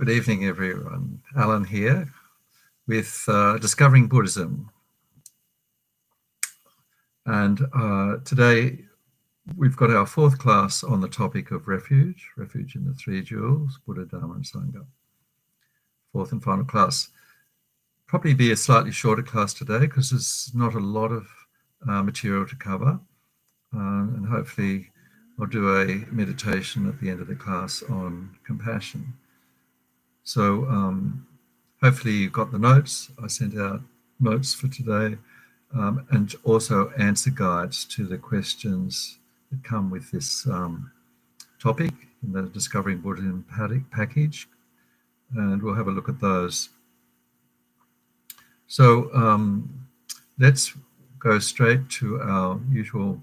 Good evening, everyone. Alan here with Discovering Buddhism. And today we've got our fourth class on the topic of refuge, refuge in the three jewels, Buddha, Dharma and Sangha. Fourth and final class. Probably be a slightly shorter class today because there's not a lot of material to cover. And hopefully I'll do a meditation at the end of the class on compassion. So hopefully you've got the notes. I sent out notes for today and also answer guides to the questions that come with this topic in the Discovering Buddhism package. And we'll have a look at those. So let's go straight to our usual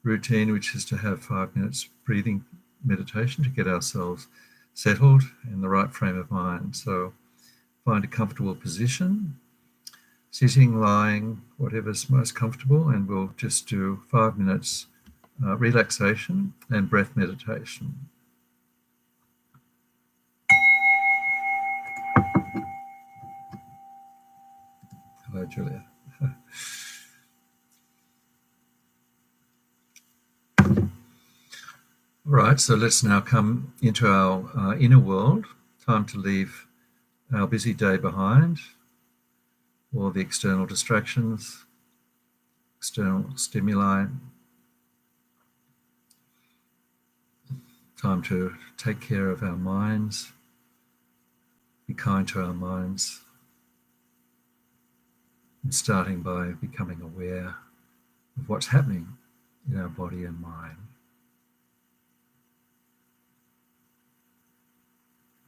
routine, which is to have 5 minutes breathing meditation to get ourselves settled in the right frame of mind. So find a comfortable position, sitting, lying, whatever's most comfortable, and we'll just do 5 minutes relaxation and breath meditation. Hello, Julia. All right, so let's now come into our inner world. Time to leave our busy day behind, all the external distractions, external stimuli. Time to take care of our minds, be kind to our minds, and starting by becoming aware of what's happening in our body and mind.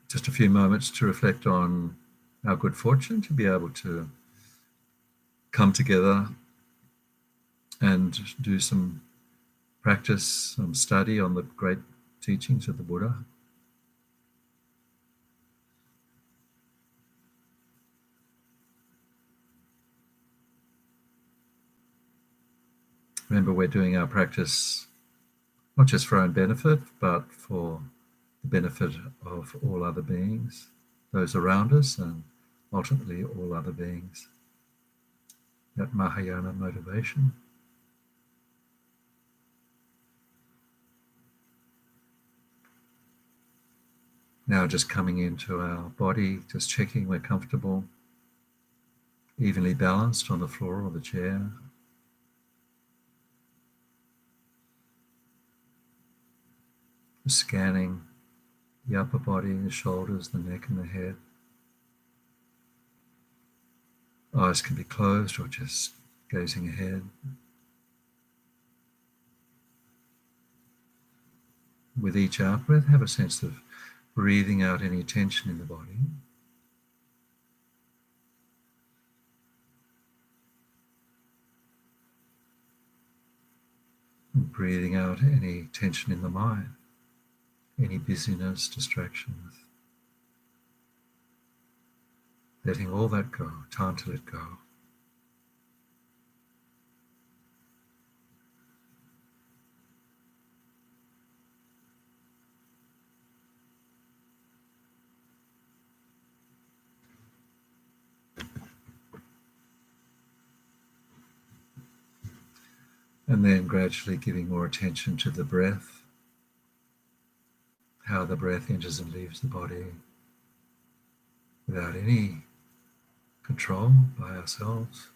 Just a few moments to reflect on our good fortune to be able to come together and do some practice, some study on the great teachings of the Buddha. Remember, we're doing our practice not just for our own benefit, but for the benefit of all other beings, those around us, and ultimately all other beings. That Mahayana motivation. Now just coming into our body, just checking we're comfortable, evenly balanced on the floor or the chair. Just scanning the upper body, the shoulders, the neck and the head. Eyes can be closed or just gazing ahead. With each out breath, have a sense of breathing out any tension in the body. And breathing out any tension in the mind, any busyness, distractions. Letting all that go, time to let go. And then gradually giving more attention to the breath, how the breath enters and leaves the body without any control by ourselves.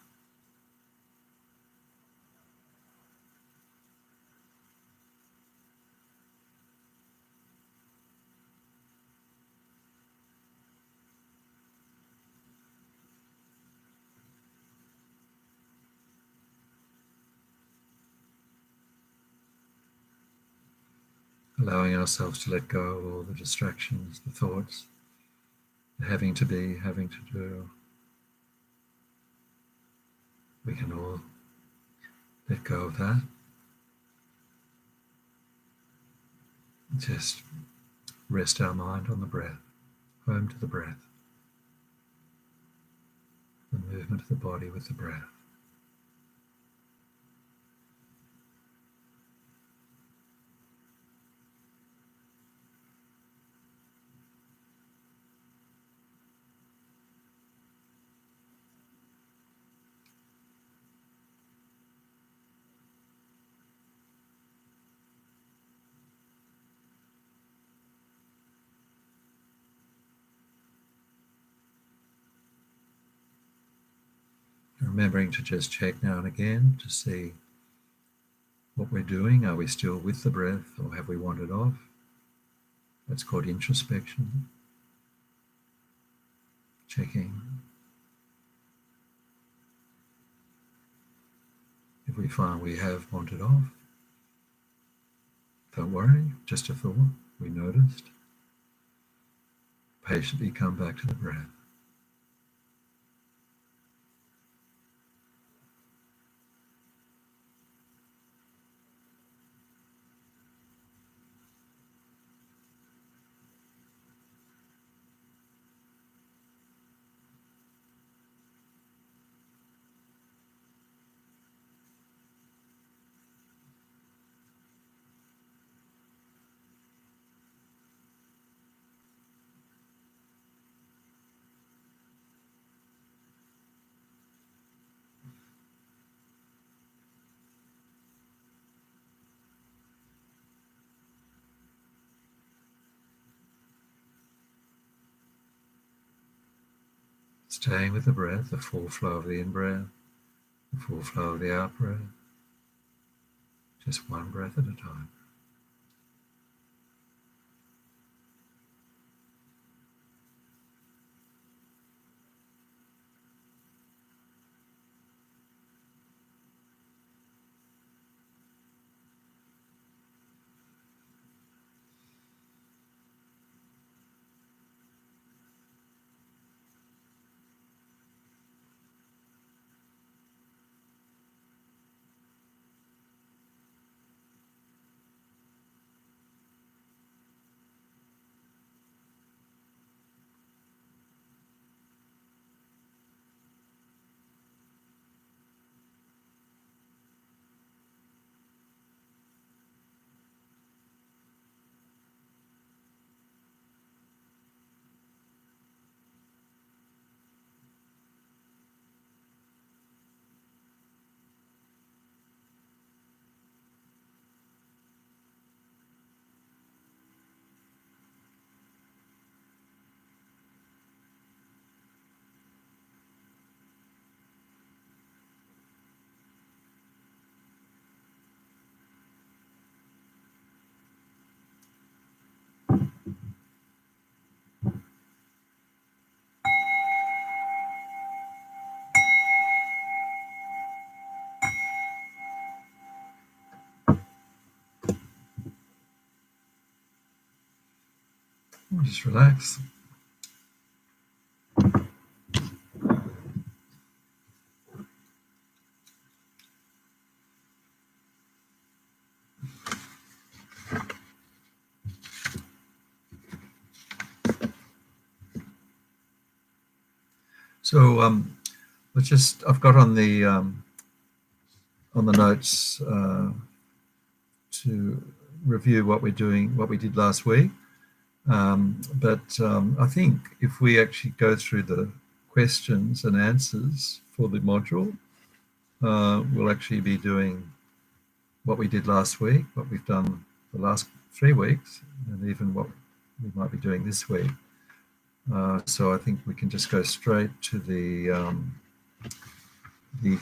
Allowing ourselves to let go of all the distractions, the thoughts, the having to be, having to do. We can all let go of that. Just rest our mind on the breath, home to the breath, the movement of the body with the breath. remembering to just check now and again to see what we're doing. Are we still with the breath, or have we wandered off? That's called introspection. Checking. If we find we have wandered off, don't worry, just a thought, we noticed. Patiently come back to the breath. Staying with the breath, the full flow of the in-breath, the full flow of the out-breath, just one breath at a time. Just relax. So I've got on the notes to review what we're doing, what we did last week. But I think if we actually go through the questions and answers for the module, we'll actually be doing what we did last week, what we've done the last 3 weeks, and even what we might be doing this week. So I think we can just go straight to the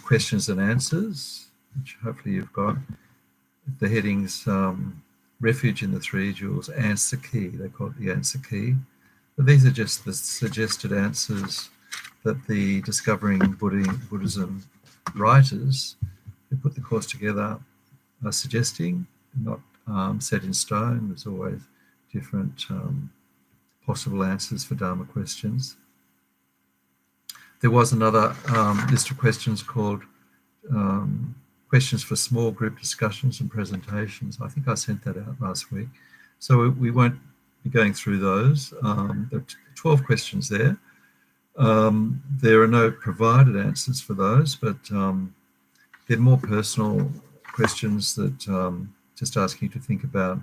questions and answers, which hopefully you've got. The headings, Refuge in the Three Jewels, Answer Key, they call it the Answer Key. But these are just the suggested answers that the Discovering Buddhism writers who put the course together are suggesting, not set in stone. There's always different possible answers for Dharma questions. There was another list of questions called Questions for Small Group Discussions and Presentations. I think I sent that out last week. So we won't be going through those. There are 12 questions there. There are no provided answers for those, but they're more personal questions that just asking you to think about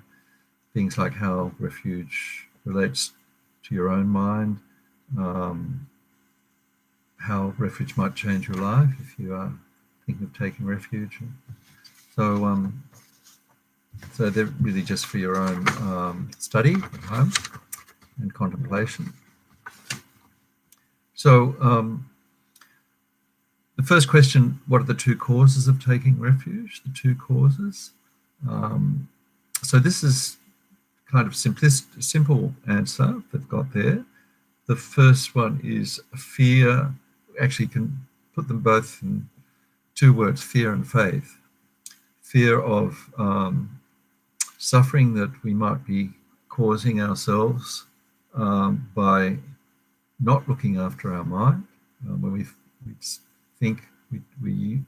things like how refuge relates to your own mind, how refuge might change your life if you are thinking of taking refuge. So, so they're really just for your own study at home and contemplation. So the first question, what are the two causes of taking refuge? The two causes. So this is kind of simple answer they've got there. The first one is fear. Actually, you can put them both in two words, fear and faith. Fear of suffering that we might be causing ourselves by not looking after our mind. When we think, we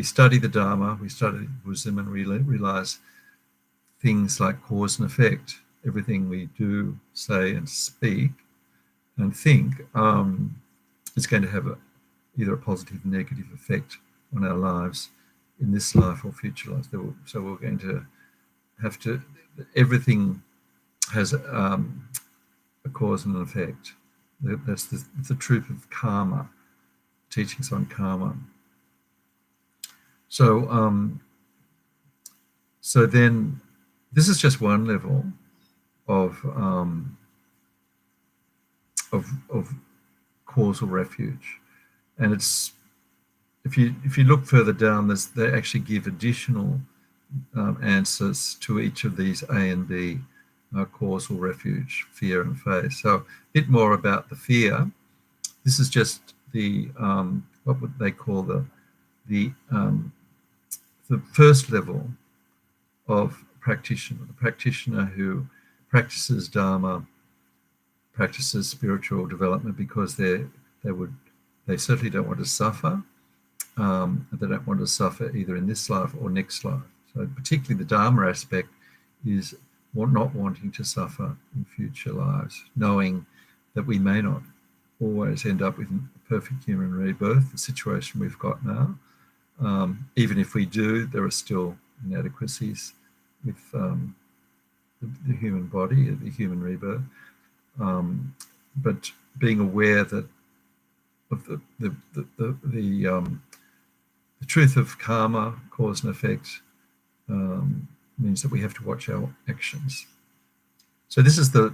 study the Dharma, we study Buddhism, and we realize things like cause and effect. Everything we do, say, and speak and think is going to have either a positive or negative effect on our lives in this life or future lives. So we're going to have to, everything has a cause and an effect. That's the truth of karma, teachings on karma. So, so then this is just one level of causal refuge, and it's if you look further down, they actually give additional answers to each of these A and B causal refuge, fear and faith. So a bit more about the fear. This is just the what would they call the first level of practitioner, the practitioner who practices Dharma, practices spiritual development because they certainly don't want to suffer. They don't want to suffer either in this life or next life. So particularly the Dharma aspect is not wanting to suffer in future lives, knowing that we may not always end up with a perfect human rebirth, the situation we've got now. Even if we do, there are still inadequacies with the human body, the human rebirth. But being aware that of the truth of karma, cause and effect, means that we have to watch our actions. So this is the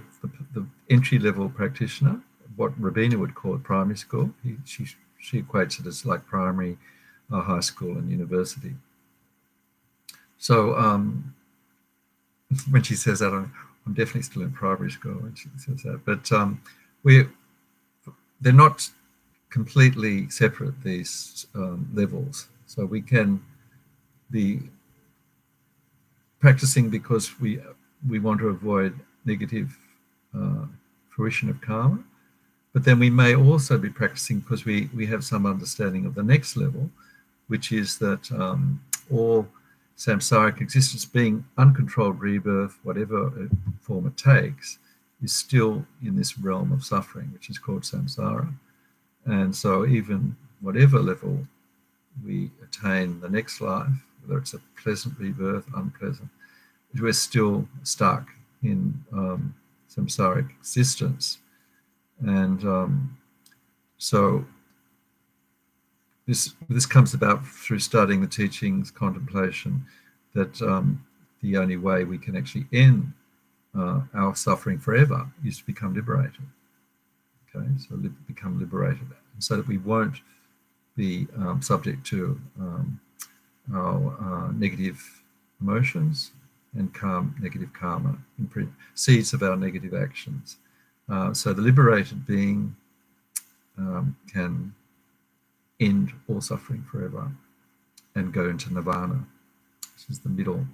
entry-level practitioner, what Robina would call primary school. She equates it as like primary, high school and university. So when she says that, I'm definitely still in primary school when she says that. But they're not completely separate, these levels. So we can be practicing because we want to avoid negative fruition of karma, but then we may also be practicing because we have some understanding of the next level, which is that all samsaric existence, being uncontrolled rebirth, whatever form it takes, is still in this realm of suffering, which is called samsara. And so even whatever level we attain the next life, whether it's a pleasant rebirth, unpleasant, we're still stuck in samsaric existence. And so this comes about through studying the teachings, contemplation, that the only way we can actually end our suffering forever is to become liberated. Okay, so become liberated, so that we won't be subject to our negative emotions and negative karma, seeds of our negative actions. So the liberated being can end all suffering forever and go into nirvana. This is the middle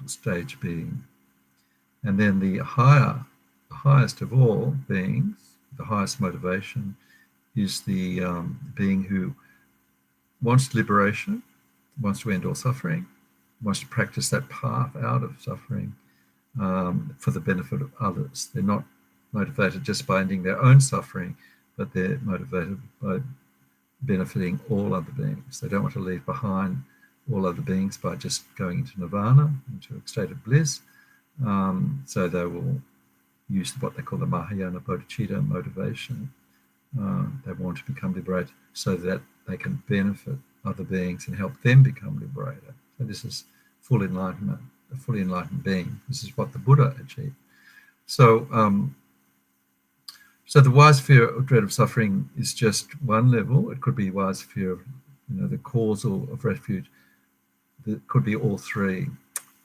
stage being. And then the highest of all beings, the highest motivation, is the being who wants liberation, wants to end all suffering, wants to practice that path out of suffering for the benefit of others. They're not motivated just by ending their own suffering, but they're motivated by benefiting all other beings. They don't want to leave behind all other beings by just going into nirvana, into a state of bliss. So they will use what they call the Mahayana Bodhichitta motivation. They want to become liberated so that they can benefit other beings and help them become liberated. So this is full enlightenment, a fully enlightened being. This is what the Buddha achieved. So, so the wise fear of dread of suffering is just one level. It could be wise fear of the causal of refuge. That could be all three.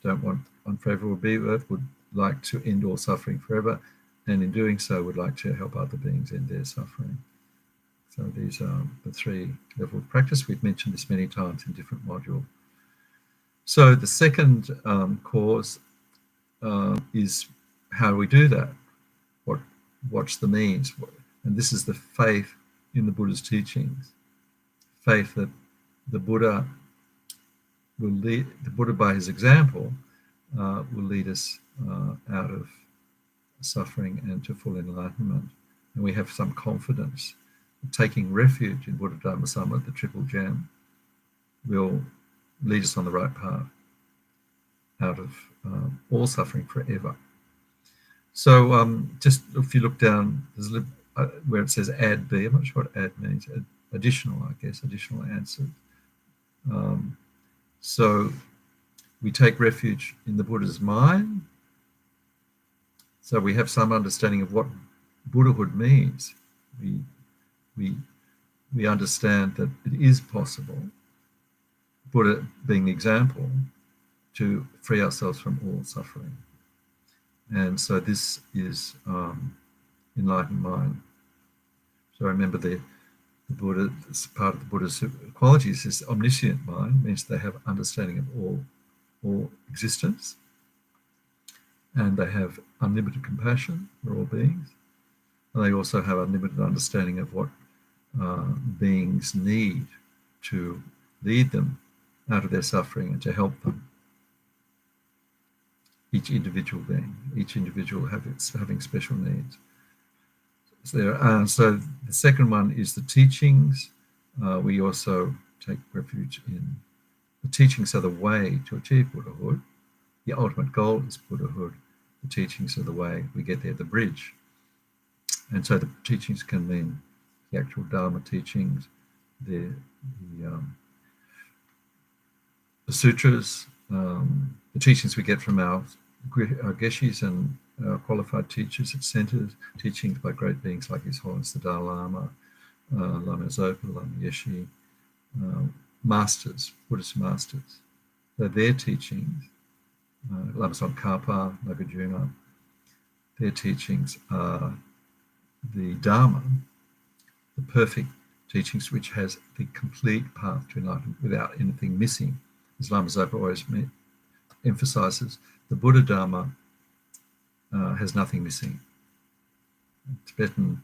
Don't want unfavorable birth, would like to end all suffering forever, and in doing so would like to help other beings end their suffering. So these are the three levels of practice. We've mentioned this many times in different modules. So the second cause is how do we do that? What's the means? And this is the faith in the Buddha's teachings. Faith that the Buddha will lead, the Buddha by his example will lead us out of suffering and to full enlightenment. And we have some confidence that taking refuge in Buddha Dharma Sangha, the triple gem, will lead us on the right path out of all suffering forever. So just if you look down, there's a little, where it says add B, I'm not sure what add means, additional, I guess, additional answers. So we take refuge in the Buddha's mind. So we have some understanding of what Buddhahood means. We understand that it is possible, Buddha being the example, to free ourselves from all suffering. And so this is enlightened mind. So remember the Buddha, part of the Buddha's qualities is omniscient mind, means they have understanding of all existence, and they have unlimited compassion for all beings, and they also have unlimited understanding of what beings need to lead them out of their suffering and to help them. Each individual being, each individual having special needs. So the second one is the teachings. We also take refuge in the teachings are the way to achieve Buddhahood. The ultimate goal is Buddhahood. The teachings are the way we get there, the bridge. And so the teachings can mean the actual Dharma teachings, the sutras, the teachings we get from our geshis and qualified teachers at centres, teachings by great beings like His Holiness the Dalai Lama, Lama Zopa, Lama Yeshe, masters, Buddhist masters. So their teachings, Lama Tsongkhapa, Nagarjuna, their teachings are the Dharma, the perfect teachings which has the complete path to enlightenment without anything missing. As Lama Zopa always emphasises, the Buddha Dharma has nothing missing. Tibetan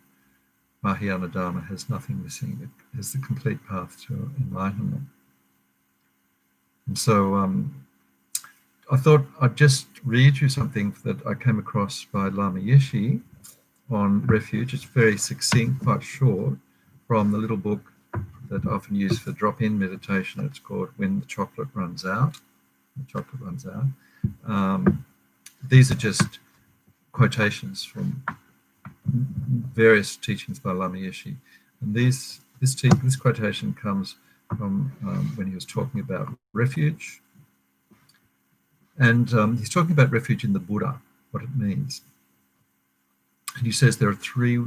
Mahayana Dharma has nothing missing. It has the complete path to enlightenment. And so I thought I'd just read you something that I came across by Lama Yeshe on refuge. It's very succinct, quite short, from the little book that I often use for drop-in meditation. It's called When the Chocolate Runs Out. The chocolate runs out. These are just quotations from various teachings by Lama Yeshe. And this quotation comes from when he was talking about refuge. And he's talking about refuge in the Buddha, what it means. And he says there are three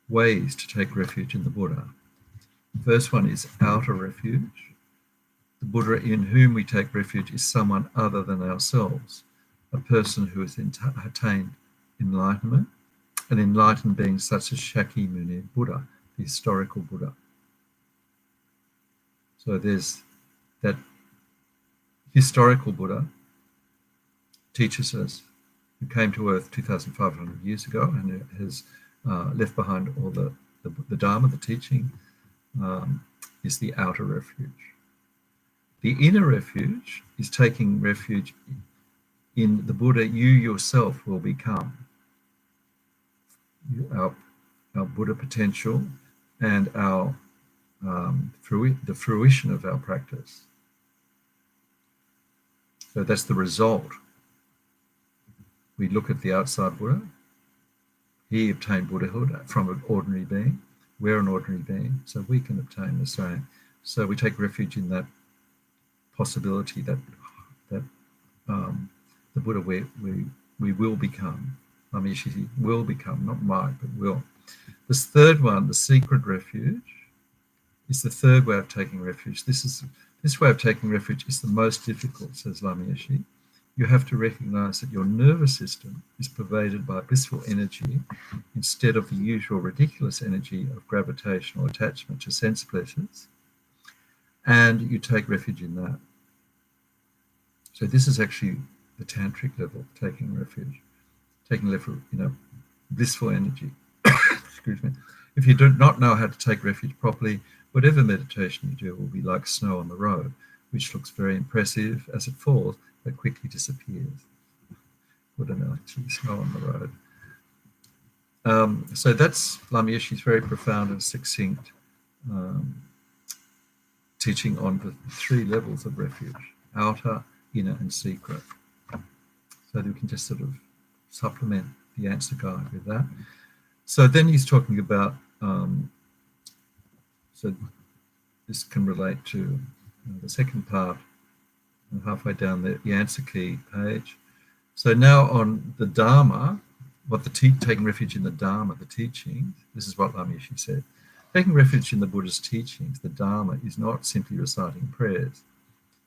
ways to take refuge in the Buddha. The first one is outer refuge. The Buddha in whom we take refuge is someone other than ourselves, a person who has attained enlightenment, an enlightened being such as Shakyamuni Buddha, the historical Buddha. So there's that historical Buddha teaches us, who came to earth 2,500 years ago and has left behind all the Dharma, the teaching, is the outer refuge. The inner refuge is taking refuge in the Buddha you yourself will become. Our Buddha potential and our the fruition of our practice. So that's the result. We look at the outside Buddha. He obtained Buddhahood from an ordinary being. We're an ordinary being, so we can obtain the same. So we take refuge in that possibility that the Buddha we will become. Lama Yeshe will become, not might, but will. This third one, the secret refuge, is the third way of taking refuge. This way of taking refuge is the most difficult, says Lama Yeshe. You have to recognize that your nervous system is pervaded by blissful energy instead of the usual ridiculous energy of gravitational attachment to sense pleasures, and you take refuge in that. So this is actually the tantric level, taking refuge, blissful energy. Excuse me. If you do not know how to take refuge properly, whatever meditation you do will be like snow on the road, which looks very impressive as it falls, but quickly disappears. Good analogy, snow on the road. So that's Lama Yeshe's very profound and succinct teaching on the three levels of refuge: outer, inner, and secret. So that we can just sort of supplement the answer guide with that. So then he's talking about, so this can relate to the second part, halfway down the answer key page. So now on the Dharma, taking refuge in the Dharma, the teachings, this is what Lama Yeshe said. Taking refuge in the Buddha's teachings, the Dharma, is not simply reciting prayers.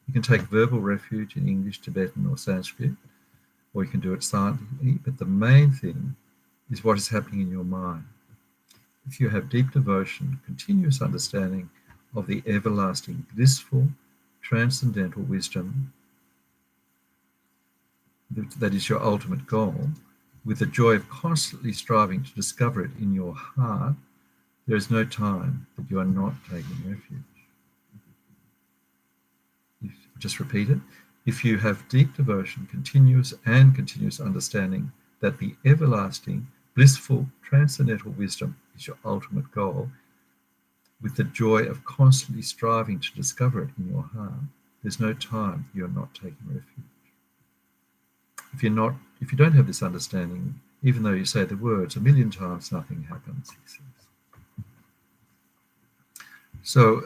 You can take verbal refuge in English, Tibetan, or Sanskrit, or you can do it silently, but the main thing is what is happening in your mind. If you have deep devotion, continuous understanding of the everlasting, blissful, transcendental wisdom that is your ultimate goal, with the joy of constantly striving to discover it in your heart, there is no time that you are not taking refuge. Just repeat it. If you have deep devotion, continuous understanding that the everlasting, blissful, transcendental wisdom is your ultimate goal, with the joy of constantly striving to discover it in your heart, there's no time you're not taking refuge. If you don't have this understanding, even though you say the words 1,000,000 times, nothing happens, he says. So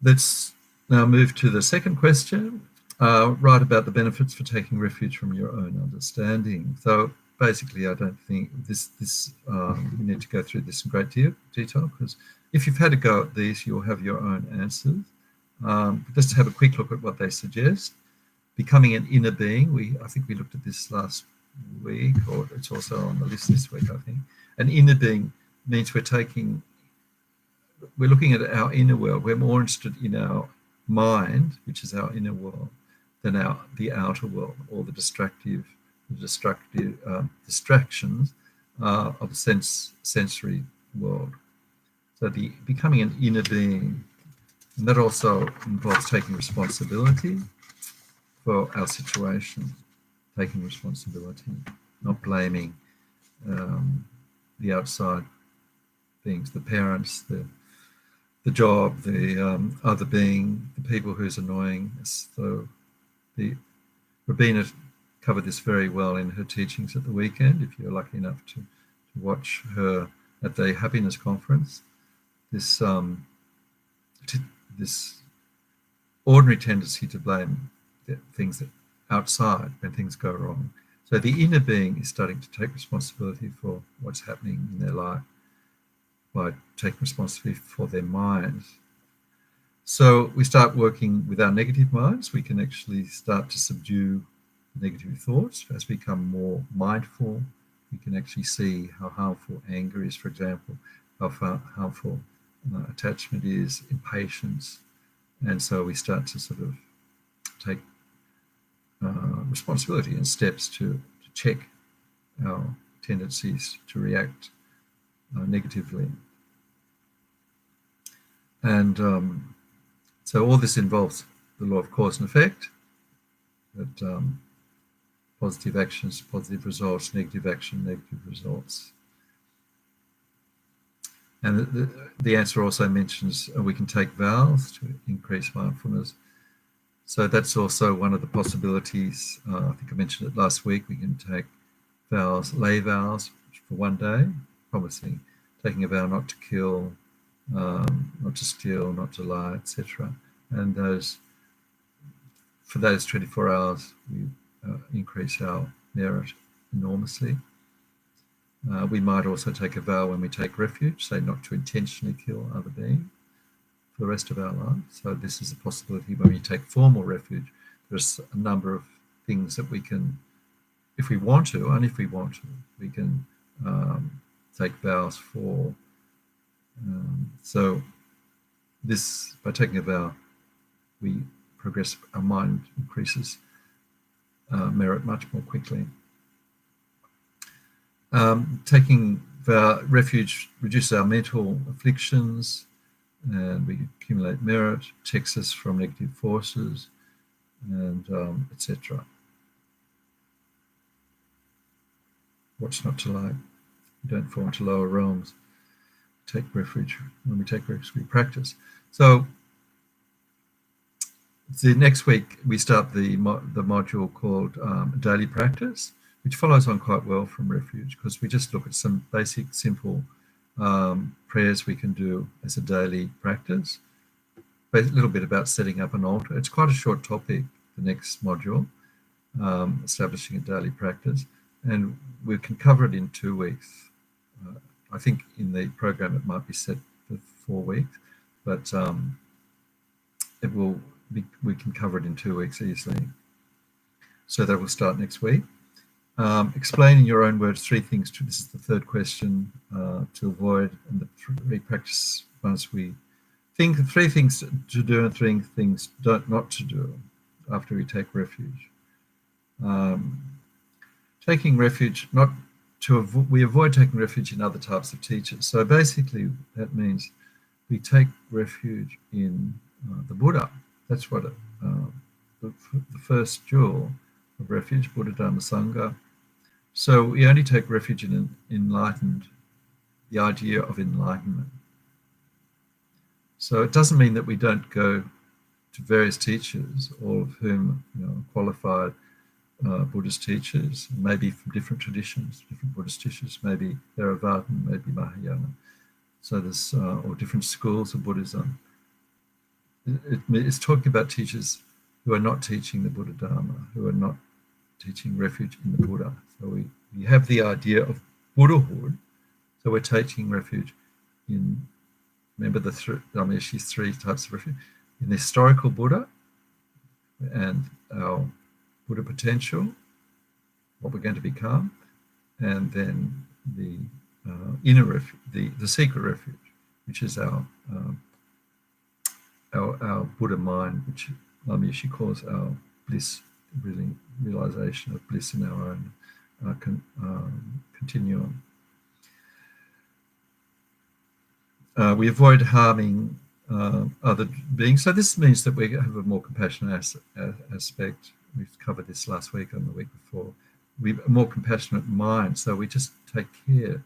let's now move to the second question. Write about the benefits for taking refuge from your own understanding. So basically, I don't think you need to go through this in great detail, because if you've had a go at these, you'll have your own answers. Just to have a quick look at what they suggest. Becoming an inner being. I think we looked at this last week, or it's also on the list this week, I think. An inner being means we're looking at our inner world. We're more interested in our mind, which is our inner world, than the outer world, or the destructive distractions of the sensory world. So becoming an inner being, and that also involves taking responsibility for our situation, taking responsibility, not blaming the outside things, the parents, the job, the other being, the people who's annoying us. So Rabina covered this very well in her teachings at the weekend, if you're lucky enough to watch her at the happiness conference. This ordinary tendency to blame things that outside when things go wrong. So the inner being is starting to take responsibility for what's happening in their life by taking responsibility for their minds. So we start working with our negative minds. We can actually start to subdue negative thoughts as we become more mindful. We can actually see how harmful anger is, for example, how harmful attachment is, impatience. And so we start to sort of take responsibility and steps to check our tendencies to react negatively. And so all this involves the law of cause and effect, that positive actions, positive results, negative action, negative results. And the answer also mentions we can take vows to increase mindfulness. So that's also one of the possibilities. I think I mentioned it last week. We can take vows, lay vows for one day, promising, taking a vow not to kill, not to steal, not to lie, etc. And for those 24 hours, we increase our merit enormously. We might also take a vow when we take refuge, say not to intentionally kill other beings for the rest of our life. So this is a possibility when we take formal refuge. There's a number of things that we can, if we want to, and if we want to, we can take vows for. So this, by taking a vow, we progress, our mind increases merit much more quickly. Taking refuge reduces our mental afflictions, and we accumulate merit, protects us from negative forces, and etc. What's not to like? We don't fall into lower realms. Take refuge. When we take refuge, we practice. So the next week we start the module called Daily Practice, which follows on quite well from refuge, because we just look at some basic, simple prayers we can do as a daily practice. A little bit about setting up an altar. It's quite a short topic, the next module, establishing a daily practice, and we can cover it in 2 weeks. I think in the program it might be set for 4 weeks, but it will be, we can cover it in 2 weeks easily. So that will start next week. Explain in your own words 3 things to, this is the 3rd question, to avoid, and the 3 practice ones we think, 3 things to do and 3 things not to do after we take refuge. Taking refuge, we avoid taking refuge in other types of teachers. So basically that means we take refuge in the Buddha. That's what the first jewel of refuge, Buddha, Dharma, Sangha. So we only take refuge in enlightened, the idea of enlightenment. So it doesn't mean that we don't go to various teachers, all of whom are qualified Buddhist teachers, maybe from different traditions, different Buddhist teachers, maybe Theravada, maybe Mahayana. So there's, or different schools of Buddhism. It's talking about teachers who are not teaching the Buddha Dharma, who are not teaching refuge in the Buddha. So we have the idea of Buddhahood, so we're taking refuge in, remember the 3 types of refuge, in the historical Buddha and our Buddha potential, what we're going to become, and then the inner refuge, the secret refuge, which is our Buddha mind, which Lama-Yeshe calls our bliss, realization of bliss in our own continuum. We avoid harming other beings. So this means that we have a more compassionate aspect. We've covered this last week and the week before. We have a more compassionate mind. So we just take care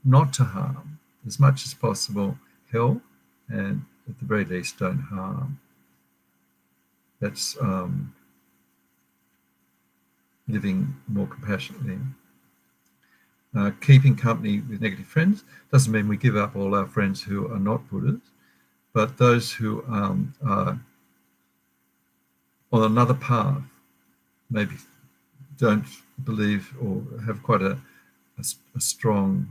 not to harm as much as possible, help, and at the very least don't harm. That's living more compassionately. Keeping company with negative friends doesn't mean we give up all our friends who are not Buddhas, but those who are on another path, maybe don't believe or have quite a strong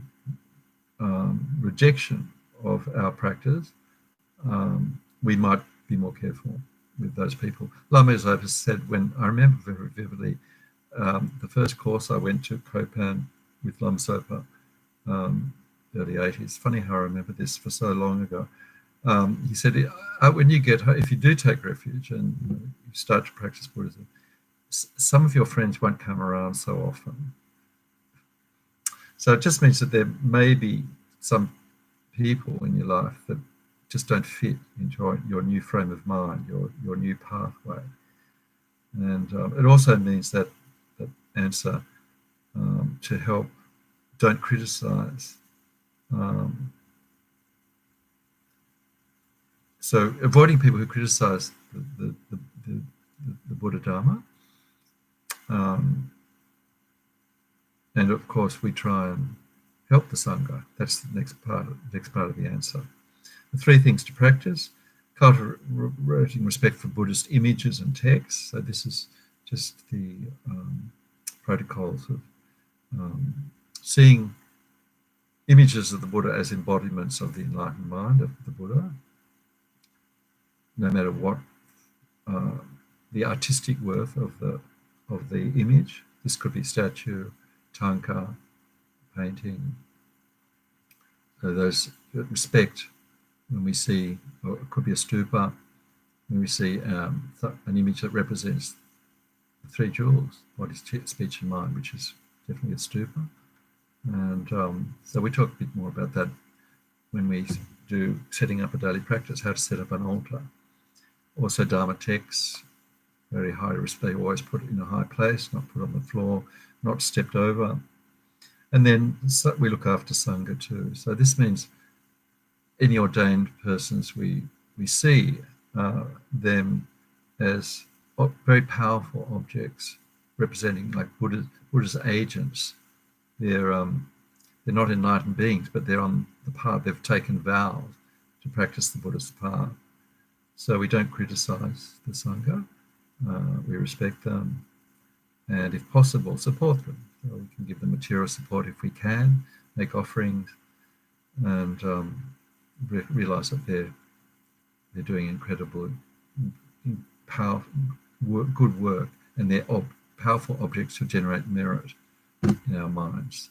rejection of our practice, we might be more careful with those people. Lama Zopa said, when I remember very vividly, the first course I went to, Kopan, with Lama Zopa, early 80s. Funny how I remember this for so long ago. He said, when you get home, if you do take refuge and you start to practice Buddhism, some of your friends won't come around so often. So it just means that there may be some people in your life that just don't fit into your new frame of mind, your new pathway. And it also means that answer to help, don't criticize. So avoiding people who criticize the Buddha Dharma. And of course we try and help the Sangha. That's the next part of the answer. The 3 things to practice: cultivating respect for Buddhist images and texts. So this is just the protocols of seeing images of the Buddha as embodiments of the enlightened mind of the Buddha, no matter what the artistic worth of the image. This could be statue, tanka, painting. So those respect when we see, or it could be a stupa, when we see an image that represents the three jewels, body, speech, and mind, which is definitely a stupa. And so we talk a bit more about that when we do setting up a daily practice, how to set up an altar. Also Dharma texts, very high respect, always put in a high place, not put on the floor, not stepped over. And then we look after Sangha too. So this means any ordained persons we see them as very powerful objects representing like Buddha's agents. They're not enlightened beings, but they're on the path. They've taken vows to practice the Buddhist path. So we don't criticize the Sangha. We respect them, and if possible, support them. So we can give them material support if we can, make offerings, and realize that they're doing incredible, powerful, good work, and they're powerful objects to generate merit in our minds.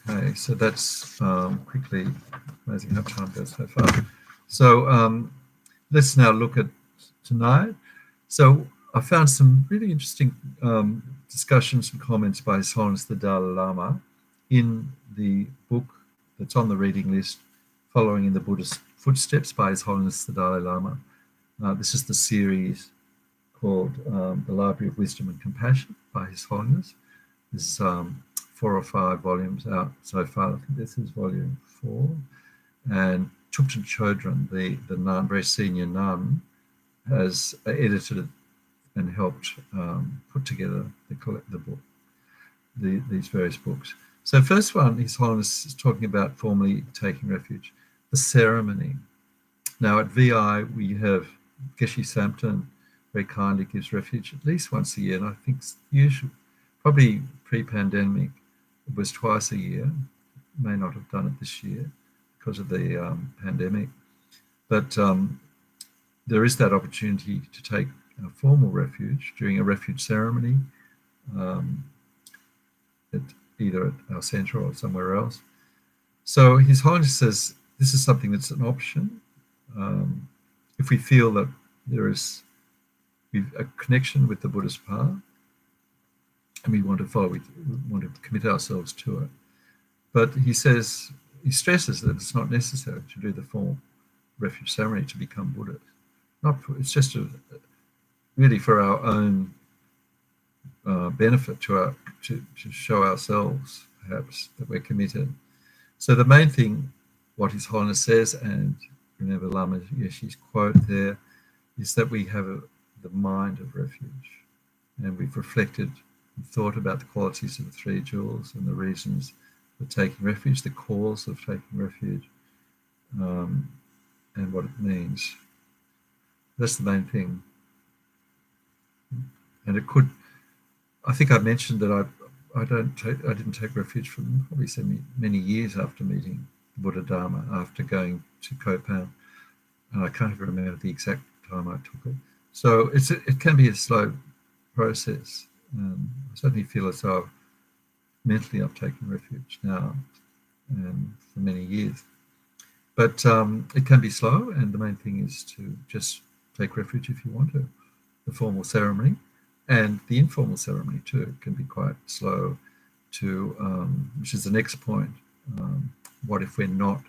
Okay, so that's quickly, amazing how time goes so far. So let's now look at tonight. So I found some really interesting discussions and comments by His Holiness the Dalai Lama in the book that's on the reading list, Following in the Buddhist Footsteps by His Holiness the Dalai Lama. This is the series called The Library of Wisdom and Compassion by His Holiness. This is 4 or 5 volumes out so far. I think this is volume 4. And Thupten Chodron, the nun, very senior nun, has edited it and helped put together the book, these various books. So first one, His Holiness is talking about formally taking refuge, the ceremony. Now at VI, we have Geshe Samten very kindly gives refuge at least once a year, and I think usually, probably pre-pandemic, it was twice a year. May not have done it this year because of the pandemic, but there is that opportunity to take a formal refuge during a refuge ceremony, either at our centre or somewhere else. So His Holiness says this is something that's an option. If we feel that there is a connection with the Buddhist path and we want to follow, we want to commit ourselves to it. But he stresses that it's not necessary to do the formal refuge ceremony to become Buddhist. It's just really for our own benefit, to show ourselves, perhaps, that we're committed. So the main thing, what His Holiness says, and remember Lama Yeshe's quote there, is that we have the mind of refuge. And we've reflected and thought about the qualities of the three jewels and the reasons for taking refuge, the cause of taking refuge, and what it means. That's the main thing. And it could, I think I mentioned that I didn't take refuge for probably so many years after meeting Buddha Dharma, after going to Kopan, and I can't even remember the exact time I took it. So it can be a slow process. I certainly feel as though mentally I've taken refuge now and for many years. But it can be slow, and the main thing is to just take refuge if you want to. The formal ceremony and the informal ceremony too can be quite slow to, which is the next point. What if we're not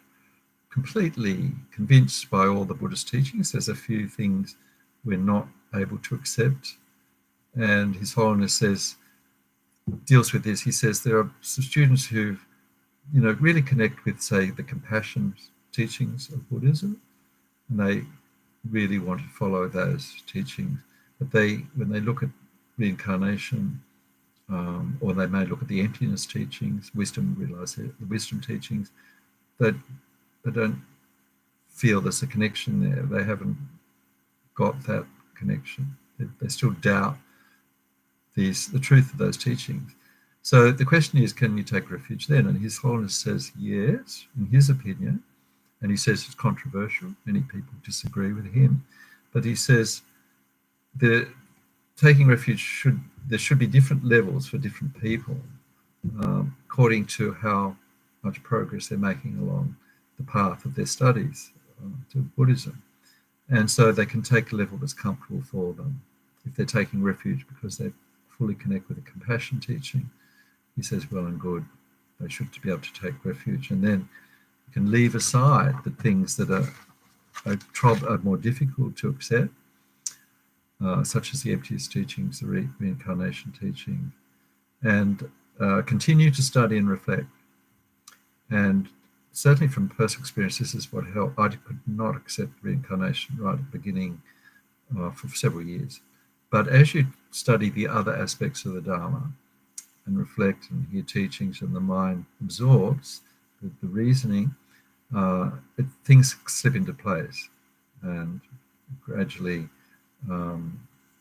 completely convinced by all the Buddhist teachings? There's a few things we're not able to accept. And His Holiness deals with this. He says there are some students who, really connect with, say, the compassion teachings of Buddhism, and they really want to follow those teachings. But when they look at reincarnation, or they may look at the emptiness teachings, the wisdom teachings, that they don't feel there's a connection there. They haven't got that connection. They still doubt the truth of those teachings. So the question is, can you take refuge then? And His Holiness says yes, in his opinion, and he says it's controversial. Many people disagree with him, but he says the taking refuge there should be different levels for different people, according to how much progress they're making along the path of their studies to Buddhism. And so they can take a level that's comfortable for them. If they're taking refuge because they fully connect with the compassion teaching, he says, well and good, they should be able to take refuge. And then you can leave aside the things that are more difficult to accept, such as the Emptiness Teachings, the reincarnation teaching, and continue to study and reflect. And certainly from personal experience, this is what helped. I could not accept reincarnation right at the beginning for several years. But as you study the other aspects of the Dharma and reflect and hear teachings, and the mind absorbs the reasoning, things slip into place. And gradually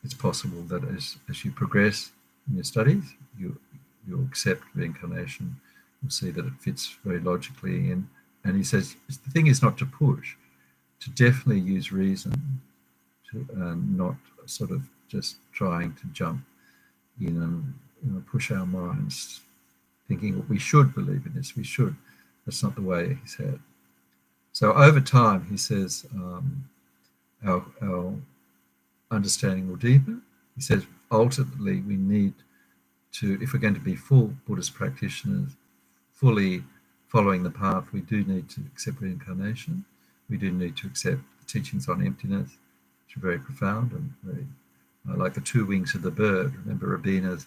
it's possible that as you progress in your studies, you'll accept reincarnation. You'll see that it fits very logically in. And he says the thing is not to push, to definitely use reason, and not sort of just trying to jump in and push our minds, thinking we should believe in this, we should. That's not the way he said. So over time, he says, our understanding will deepen. He says ultimately we need to, if we're going to be full Buddhist practitioners, fully following the path, we do need to accept reincarnation. We do need to accept the teachings on emptiness, which are very profound and very like the two wings of the bird. Remember Rabina's,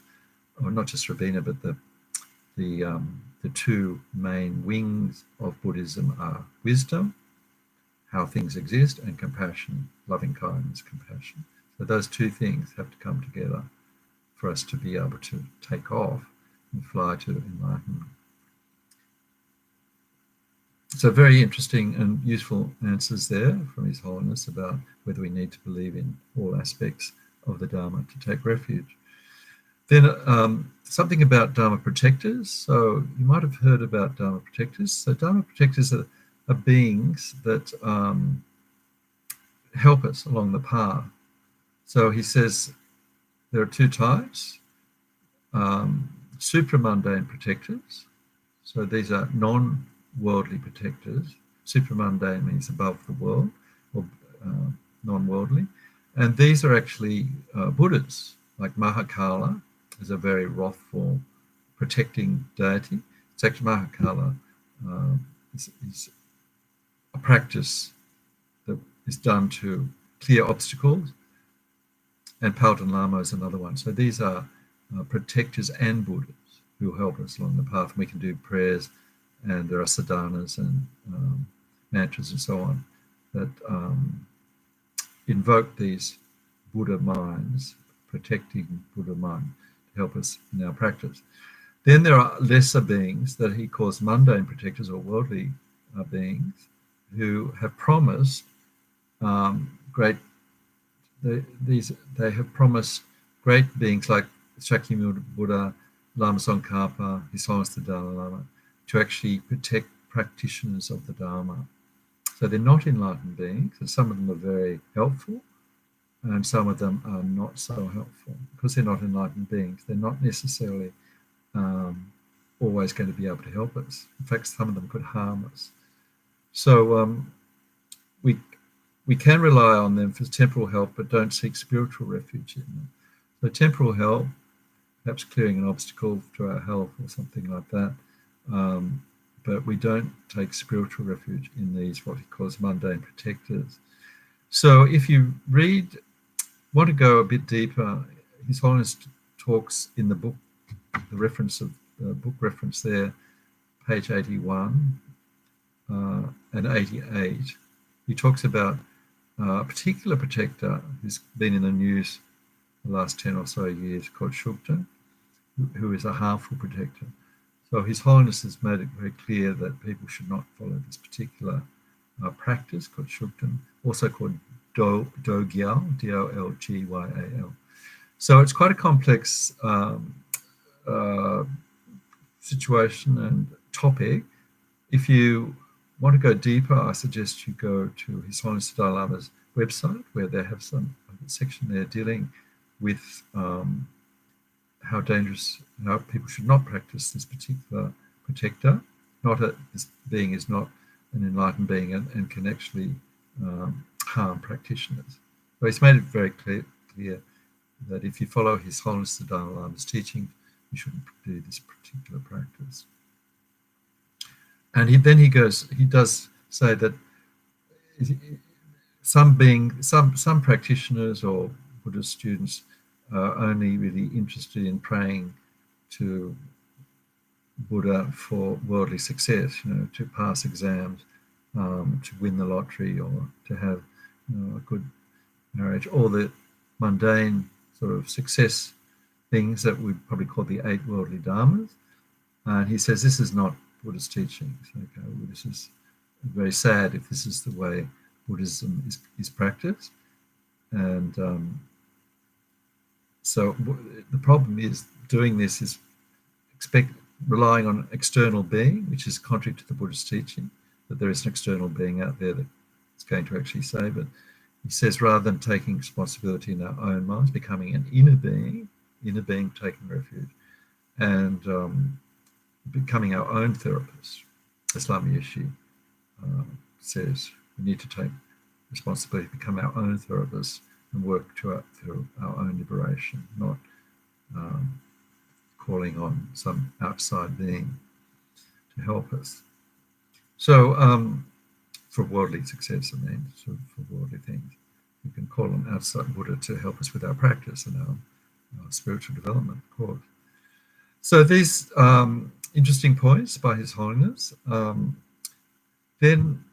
or not just Rabina, but the two main wings of Buddhism are wisdom, how things exist, and compassion, loving kindness, compassion. So those two things have to come together for us to be able to take off and fly to enlightenment. So very interesting and useful answers there from His Holiness about whether we need to believe in all aspects of the Dharma to take refuge. Then something about Dharma Protectors. So you might have heard about Dharma Protectors. So Dharma Protectors are beings that help us along the path. So he says there are two types. Supramundane Protectors. So these are non-worldly protectors. Supramundane means above the world, or non-worldly. And these are actually Buddhas, like Mahakala is a very wrathful, protecting deity. It's actually Mahakala is a practice that is done to clear obstacles, and Palden Lama is another one. So these are protectors and Buddhas who help us along the path. We can do prayers, and there are sadhanas and mantras and so on that invoke these Buddha minds, protecting Buddha mind, to help us in our practice. Then there are lesser beings that he calls mundane protectors, or worldly beings, who have promised they have promised great beings like Shakyamuni Buddha, Lama Tsongkhapa, His Holiness the Dalai Lama, to actually protect practitioners of the Dharma. So they're not enlightened beings, and some of them are very helpful, and some of them are not so helpful. Because they're not enlightened beings, they're not necessarily always going to be able to help us. In fact, some of them could harm us. So we can rely on them for temporal help, but don't seek spiritual refuge in them. So temporal help, perhaps clearing an obstacle to our health or something like that, but we don't take spiritual refuge in these, what he calls mundane protectors. So if you want to go a bit deeper, His Holiness talks in the book, the reference of the book reference there, page 81 and 88. He talks about a particular protector who's been in the news the last 10 or so years, called Shukden, who is a harmful protector. So His Holiness has made it very clear that people should not follow this particular practice called Shukden, also called Dogyal, D-O-L-G-Y-A-L. So it's quite a complex situation and topic. If you want to go deeper, I suggest you go to His Holiness the Dalai Lama's website, where they have some section there dealing with how dangerous, how people should not practice this particular protector. This being is not an enlightened being and can actually harm practitioners. So he's made it very clear that if you follow His Holiness the Dalai Lama's teaching, you shouldn't do this particular practice. And he does say that some practitioners or Buddhist students are only really interested in praying to Buddha for worldly success, to pass exams, to win the lottery, or to have a good marriage, all the mundane sort of success things that we'd probably call the 8 worldly dharmas. And he says this is not Buddhist teachings. Okay, well, this is very sad if this is the way Buddhism is practiced. And so the problem is doing this is relying on an external being, which is contrary to the Buddhist teaching, that there is an external being out there that's going to actually save it. He says rather than taking responsibility in our own minds, becoming an inner being taking refuge, and becoming our own therapist. As Lama Yeshe says, we need to take responsibility, become our own therapist, and work through our own liberation, not calling on some outside being to help us. So for worldly success, for worldly things, we can call on outside Buddha to help us with our practice and our spiritual development, of course. So these interesting points by His Holiness. Then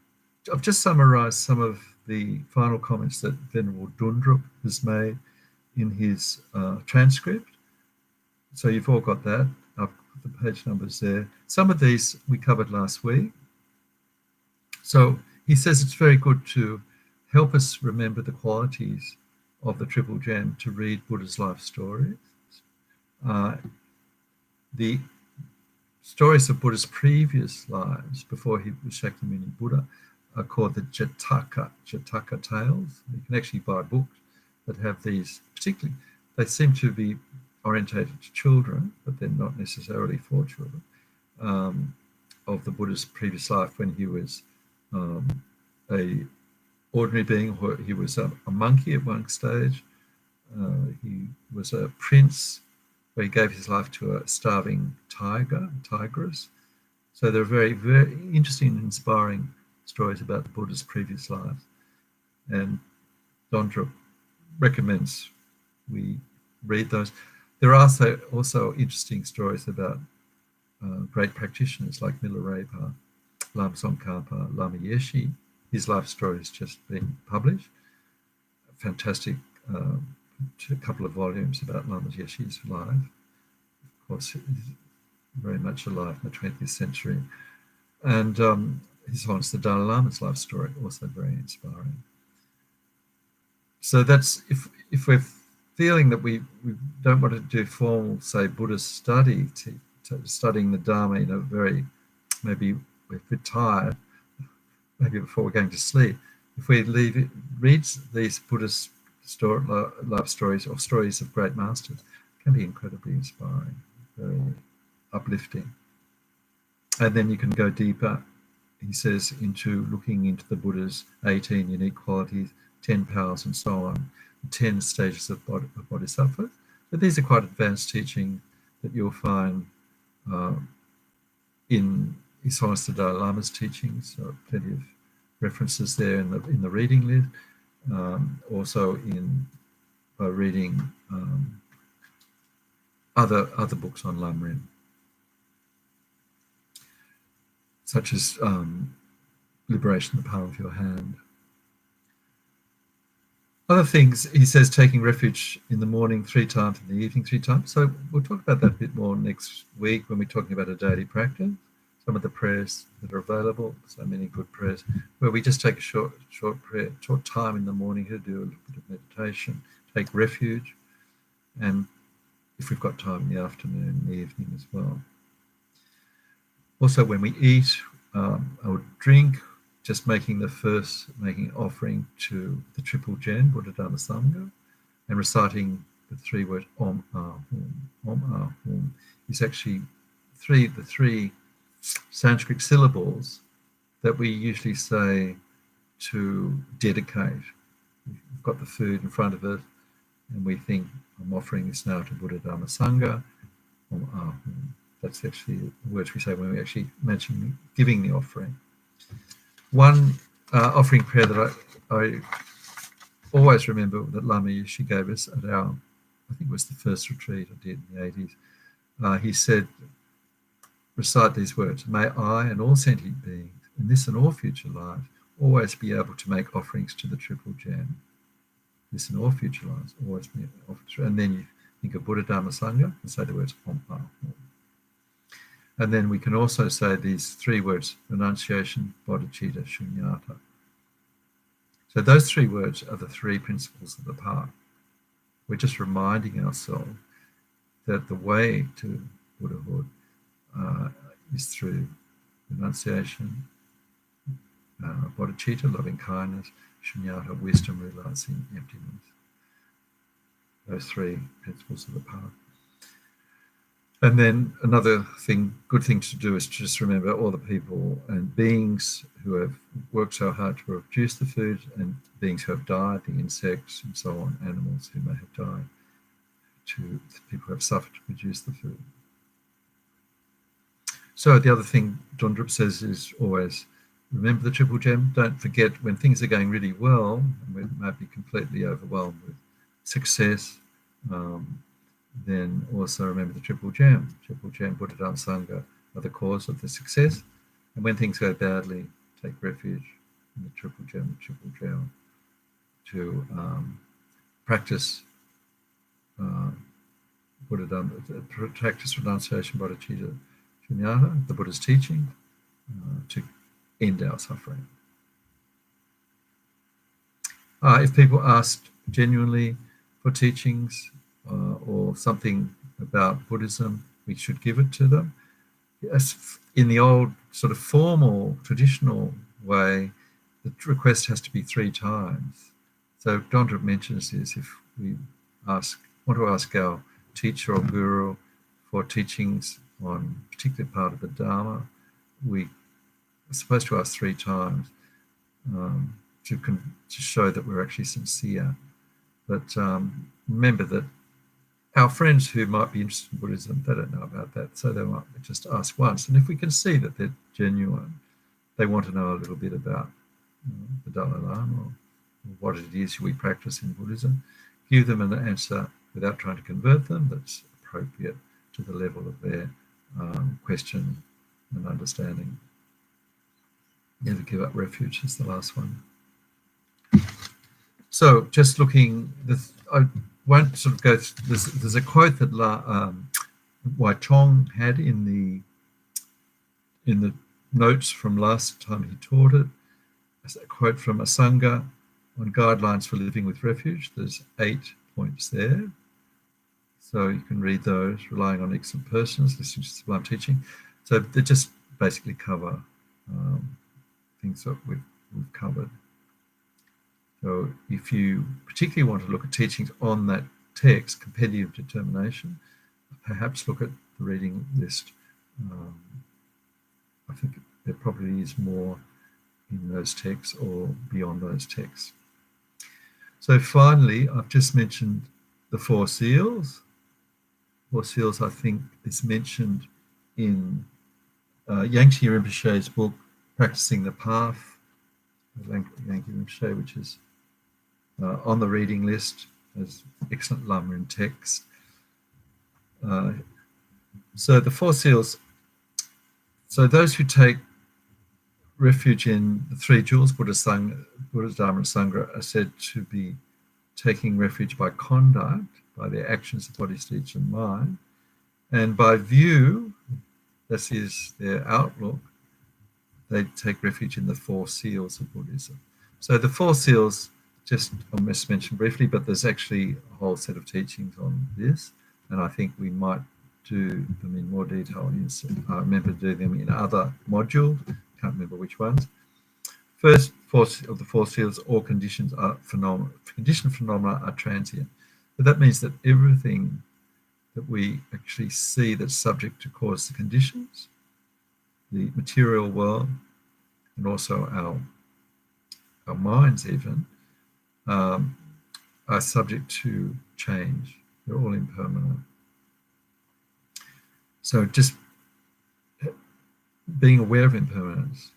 I've just summarised some of the final comments that Venerable Dundrup has made in his transcript. So you've all got that. I've put the page numbers there. Some of these we covered last week. So he says it's very good to help us remember the qualities of the Triple Gem to read Buddha's life stories. The stories of Buddha's previous lives before he was Shakyamuni Buddha are called the Jataka tales. You can actually buy books that have these, particularly, they seem to be orientated to children, but they're not necessarily for children, of the Buddha's previous life when he was a ordinary being, or he was a monkey at one stage. He was a prince where he gave his life to a starving tigress. So they're very, very interesting and inspiring stories about the Buddha's previous life. And Dondrup recommends we read those. There are also interesting stories about great practitioners like Milarepa, Lama Tsongkhapa, Lama Yeshe. His life story has just been published. A fantastic a couple of volumes about Lama Yeshe's life. Of course, he's very much alive in the 20th century. And His Holiness the Dalai Lama's life story, also very inspiring. So that's, if we're feeling that we don't want to do formal, say, Buddhist study, studying the Dharma in a very, maybe we're a bit tired, maybe before we're going to sleep, if we read these Buddhist life stories or stories of great masters, it can be incredibly inspiring, very uplifting. And then you can go deeper, he says, into looking into the Buddha's 18 unique qualities, 10 powers and so on, 10 stages of bodhisattva. But these are quite advanced teaching that you'll find in His Holiness the Dalai Lama's teachings. So plenty of references there in the reading list. Also by reading other books on Lamrim, such as Liberation in the Palm of Your Hand. Other things, he says, taking refuge in the morning 3 times, in the evening 3 times. So we'll talk about that a bit more next week when we're talking about a daily practice. Some of the prayers that are available, so many good prayers, where we just take a short prayer, short time in the morning to do a little bit of meditation, take refuge, and if we've got time in the afternoon, in the evening as well. Also, when we eat or drink, just making offering to the triple gem, Buddha, Dharma, Sangha, and reciting the three words Om Ah Hum. Om Ah Hum is actually the three Sanskrit syllables that we usually say to dedicate. We've got the food in front of us, and we think, I'm offering this now to Buddha, Dharma, Sangha. Om Ah Hum. That's actually the words we say when we actually mention giving the offering. One offering prayer that I always remember that Lama Yushi gave us at I think it was the first retreat I did in the 80s. He said, recite these words: may I and all sentient beings, in this and all future lives, always be able to make offerings to the triple gem. This and all future lives, always be offered. And then you think of Buddha, Dharma, Sangha and say the words Om Ah Hum. And then we can also say these three words: renunciation, bodhicitta, shunyata. So those three words are the three principles of the path. We're just reminding ourselves that the way to Buddhahood is through renunciation, bodhicitta, loving kindness, shunyata, wisdom, realizing emptiness. Those three principles of the path. And then another good thing to do is to just remember all the people and beings who have worked so hard to produce the food, and beings who have died, the insects and so on, animals who may have died, to people who have suffered to produce the food. So the other thing Dondrup says is always remember the triple gem. Don't forget when things are going really well, and we might be completely overwhelmed with success, then also remember the triple gem. Triple gem, Buddha, Dharma, Sangha are the cause of the success. And when things go badly, take refuge in the triple gem, to practice Buddha, Dharma, practice renunciation, bodhicitta, shunyata, the Buddha's teaching, to end our suffering. If people asked genuinely for teachings, or something about Buddhism, we should give it to them. Yes, in the old sort of formal, traditional way, the request has to be 3 times. So Dondrup mentions this: if we want to ask our teacher or guru for teachings on a particular part of the Dharma, we are supposed to ask 3 times to show that we're actually sincere. But remember that our friends who might be interested in Buddhism, they don't know about that, so they might just ask once. And if we can see that they're genuine, they want to know a little bit about the Dalai Lama or what it is we practice in Buddhism, give them an answer without trying to convert them that's appropriate to the level of their question and understanding. Never give up refuge is the last one. So just looking, I won't sort of go. There's a quote that Wai Chong had in the notes from last time he taught it. It's a quote from Asanga on guidelines for living with refuge. There's 8 points there, so you can read those. Relying on excellent persons, listening to sublime teaching. So they just basically cover things that we've covered. So if you particularly want to look at teachings on that text, Compendium of Determination, perhaps look at the reading list. I think there probably is more in those texts or beyond those texts. So finally, I've just mentioned the 4 seals. 4 seals, I think, is mentioned in Yangtze Rinpoche's book, Practicing the Path, Yangtze Rinpoche, which is on the reading list as excellent Lama in text. So the 4 seals, so those who take refuge in the 3 jewels, Buddha, Dharma, and Sangha, are said to be taking refuge by conduct, by their actions of body, speech, and mind, and by view, this is their outlook, they take refuge in the 4 seals of Buddhism. So the 4 seals, just I mentioned briefly, but there's actually a whole set of teachings on this, and I think we might do them in more detail. I remember doing them in other modules. Can't remember which ones. First of the four seals, all conditions are phenomena. Conditioned phenomena are transient. But that means that everything that we actually see that's subject to cause the conditions, the material world, and also our minds even, are subject to change. They're all impermanent. So just being aware of impermanence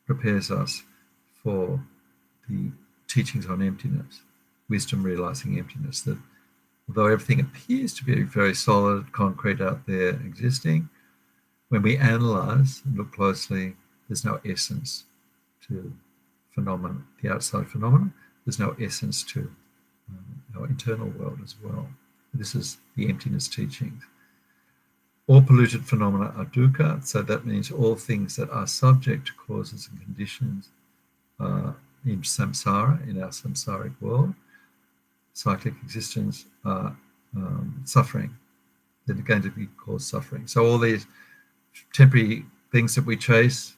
prepares us for the teachings on emptiness, wisdom realizing emptiness, that although everything appears to be very solid, concrete out there existing, when we analyze and look closely, there's no essence to phenomena, the outside phenomena. There's no essence to our internal world as well. This is the emptiness teachings. All polluted phenomena are dukkha, so that means all things that are subject to causes and conditions in samsara, in our samsaric world, cyclic existence, are suffering. They're going to be caused suffering. So all these temporary things that we chase,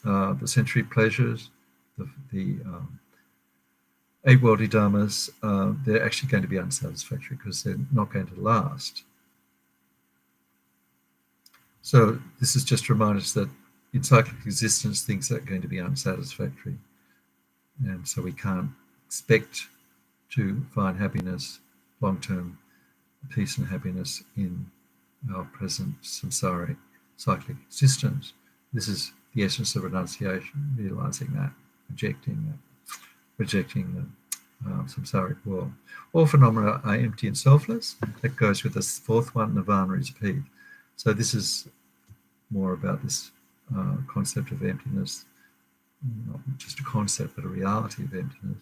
the sensory pleasures, the eight worldly dharmas, they're actually going to be unsatisfactory because they're not going to last. So this is just to remind us that in cyclic existence, things are going to be unsatisfactory. And so we can't expect to find happiness, long-term peace and happiness in our present samsaric cyclic existence. This is the essence of renunciation, realizing that, rejecting the samsaric world. All phenomena are empty and selfless. That goes with the fourth one, nirvana is peace. So this is more about this concept of emptiness, not just a concept, but a reality of emptiness.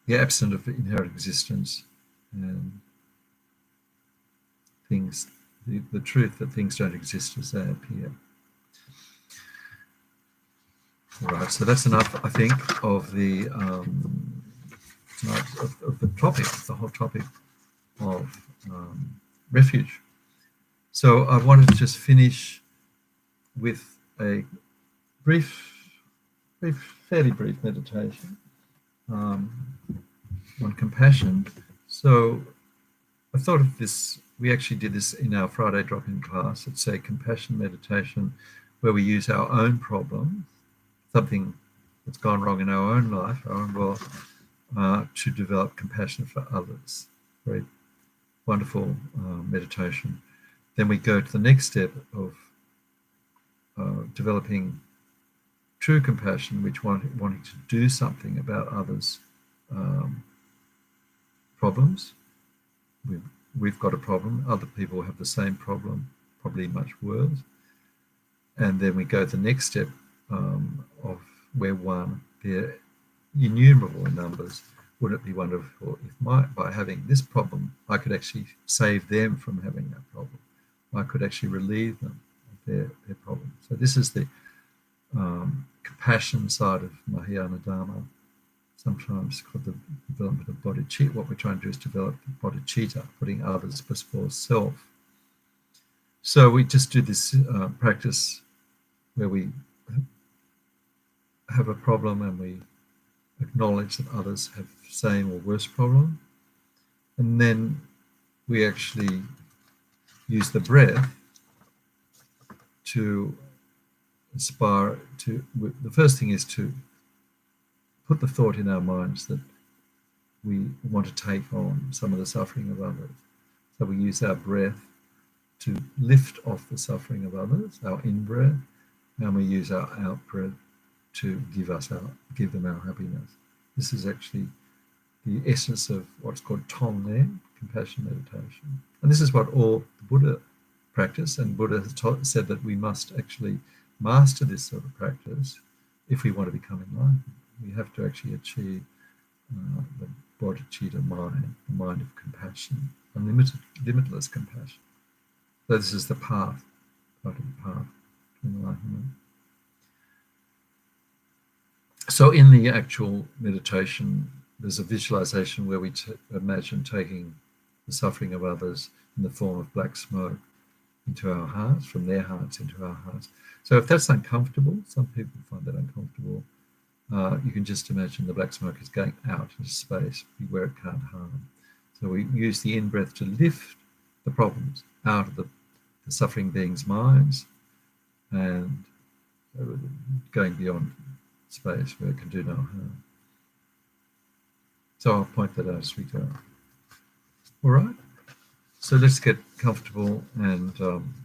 The absence of inherent existence and things, the truth that things don't exist as they appear. All right, so that's enough, I think, of the of the topic, the whole topic of refuge. So I wanted to just finish with a fairly brief meditation on compassion. So I thought of this, we actually did this in our Friday drop-in class. It's a compassion meditation where we use our own problem, something that's gone wrong in our own life, our own world, to develop compassion for others. Very wonderful meditation. Then we go to the next step of developing true compassion, which wanting to do something about others' problems. We've got a problem, other people have the same problem, probably much worse. And then we go to the next step of where they're innumerable in numbers. Wouldn't it be wonderful if by having this problem, I could actually save them from having that problem? I could actually relieve them of their problem. So this is the compassion side of Mahayana Dharma, sometimes called the development of Bodhichitta. What we're trying to do is develop Bodhichitta, putting others before self. So we just do this practice where we have a problem and we acknowledge that others have the same or worse problem. And then we actually use the breath to inspire the first thing is to put the thought in our minds that we want to take on some of the suffering of others. So we use our breath to lift off the suffering of others, our in-breath, and we use our out-breath to give them our happiness. This is actually the essence of what's called Tonglen, compassion meditation. And this is what all the Buddha practice, and Buddha has said that we must actually master this sort of practice if we want to become enlightened. We have to actually achieve the Bodhichitta mind, the mind of compassion, unlimited, limitless compassion. So this is the path, part of the path to enlightenment. So in the actual meditation, there's a visualization where we imagine taking the suffering of others in the form of black smoke into our hearts, from their hearts into our hearts. So if that's uncomfortable, some people find that uncomfortable, you can just imagine the black smoke is going out into space where it can't harm. So we use the in-breath to lift the problems out of the suffering beings' minds and going beyond space where it can do no harm. So I'll point that out as we go. All right, so let's get comfortable, and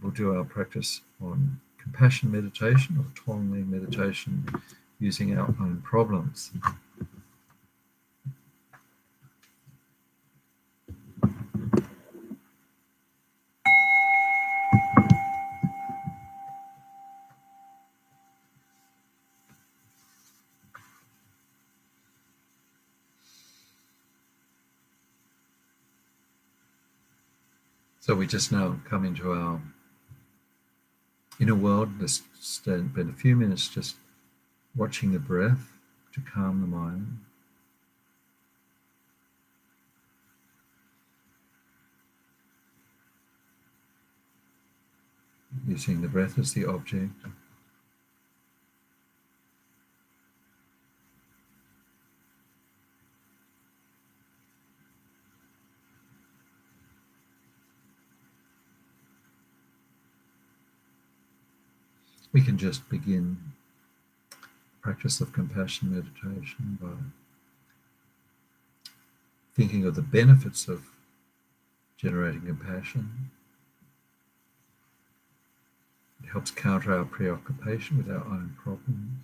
we'll do our practice on compassion meditation or Tonglen meditation using our own problems. So we just now come into our inner world. Let's spend a few minutes just watching the breath to calm the mind. Using the breath as the object. We can just begin practice of compassion meditation by thinking of the benefits of generating compassion. It helps counter our preoccupation with our own problems,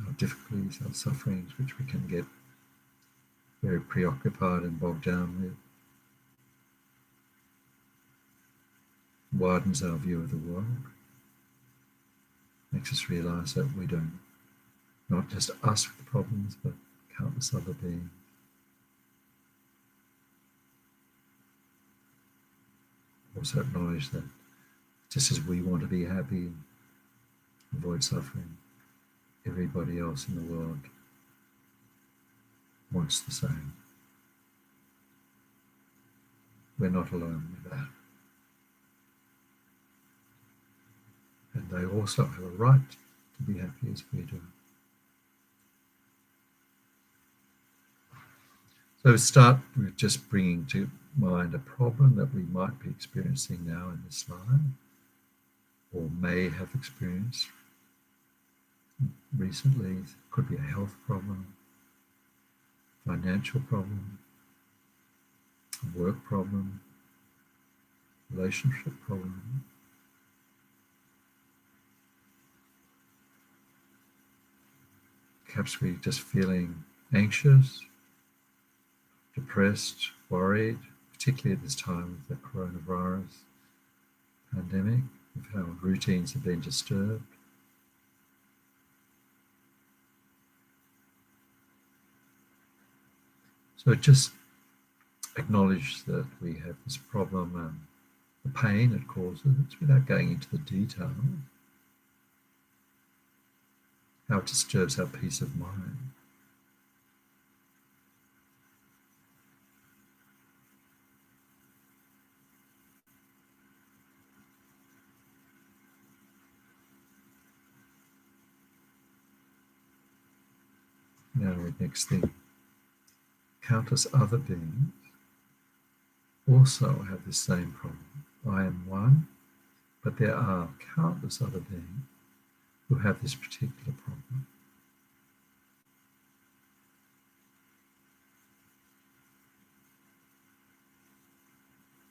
our difficulties, our sufferings, which we can get very preoccupied and bogged down with. Widens our view of the world, makes us realize that we don't, not just us with problems, but countless other beings. Also acknowledge that just as we want to be happy and avoid suffering, everybody else in the world wants the same. We're not alone with that. And they also have a right to be happy as we do. So start with just bringing to mind a problem that we might be experiencing now in this life, or may have experienced recently. It could be a health problem, financial problem, a work problem, relationship problem. Perhaps we're just feeling anxious, depressed, worried, particularly at this time of the coronavirus pandemic, of how routines have been disturbed. So just acknowledge that we have this problem and the pain it causes. It's without going into the detail, how it disturbs our peace of mind. Now the next thing, countless other beings also have the same problem. I am one, but there are countless other beings who have this particular problem.